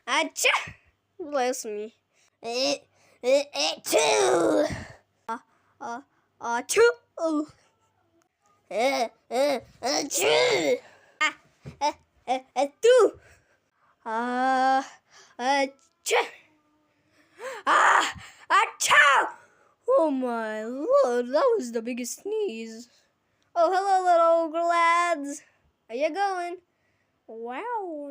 Achoo! Bless me. Achoo! Achoo! Achoo! Achoo! Achoo! Achoo! Oh my lord, that was the biggest sneeze. Oh, hello, little ogre lads. How you going? Wow.